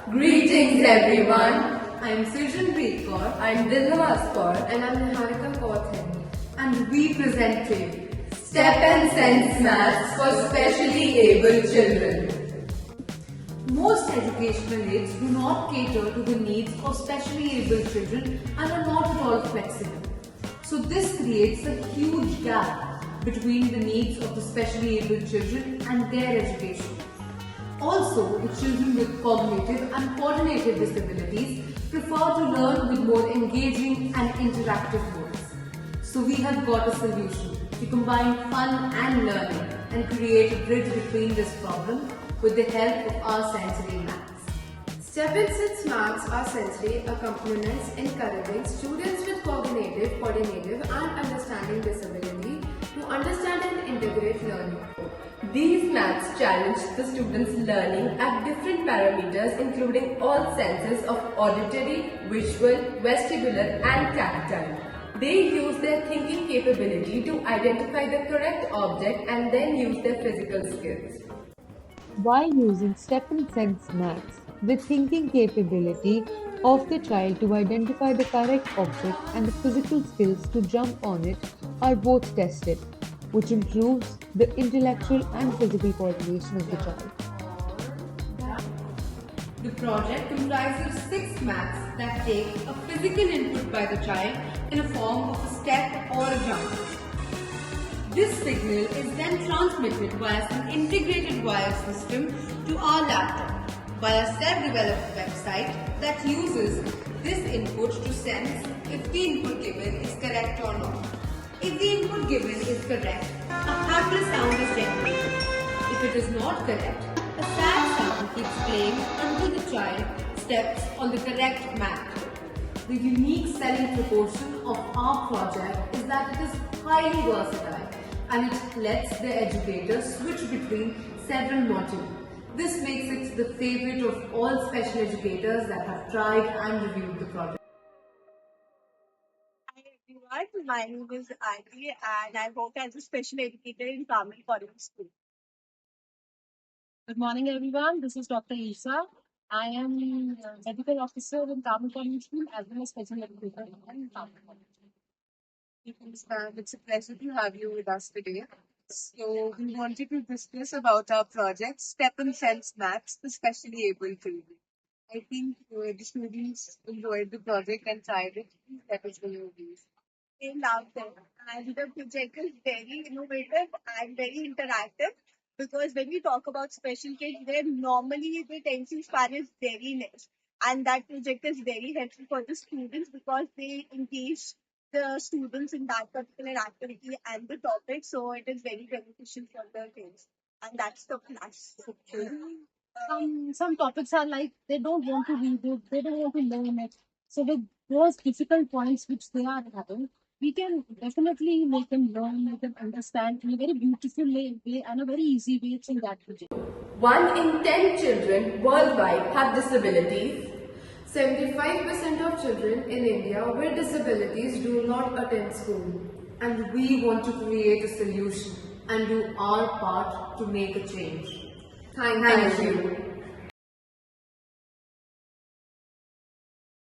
Greetings everyone. I'm Sujanpreet Kaur. I'm Dilnawaz Kaur. And I'm Niharika Kaur. And we presented Step and Sense Maths for Specially Abled Children. Most educational aids do not cater to the needs of specially abled children and are not at all flexible. So this creates a huge gap between the needs of the specially abled children and their education. Also, the children with cognitive and coordinative disabilities prefer to learn with more engaging and interactive modes. So we have got a solution to combine fun and learning and create a bridge between this problem with the help of our sensory maths. Step and Sense Maths are sensory accompaniments encouraging students with cognitive, coordinative and understanding disability to understand and integrate learning. These maths challenge the students' learning at different parameters including all senses of auditory, visual, vestibular and tactile. They use their thinking capability to identify the correct object and then use their physical skills. While using step and sense maths, the thinking capability of the child to identify the correct object and the physical skills to jump on it are both tested, which improves the intellectual and physical coordination of the child. The project comprises 6 maths that take a physical input by the child in a form of a step or a jump. This signal is then transmitted via an integrated wire system to our laptop via a self-developed website that uses this input to sense if the input given is correct or not. If the input given is correct, a happy sound is generated. If it is not correct, a sad sound keeps playing until the child steps on the correct mat. The unique selling proportion of our project is that it is highly versatile and it lets the educators switch between several modules. This makes it the favorite of all special educators that have tried and reviewed the project. Hi everyone, my name is Aarti and I work as a special educator in Carmel College School. Good morning, everyone. This is Dr. Isa. I am medical officer in Carmel College School as well as special educator in Carmel College. It's a pleasure to have you with us today. So we wanted to discuss about our project, Step and Sense Maths for Specially Able Children. I think the students enjoyed the project and tried it. That is the movies. They loved it. And the project is very innovative and very interactive because when we talk about special kids, then normally the attention span is very less. And that project is very helpful for the students because they engage the students in that particular activity and the topic. So it is very beneficial for the kids. And that's the plus. Some topics are like they don't want to read it, they don't want to learn it. So with those difficult points which they are having, we can definitely make them learn, make them understand in a very beautiful way and a very easy way through that project. 1 in 10 children worldwide have disabilities. 75% of children in India with disabilities do not attend school. And we want to create a solution and do our part to make a change. Thank you.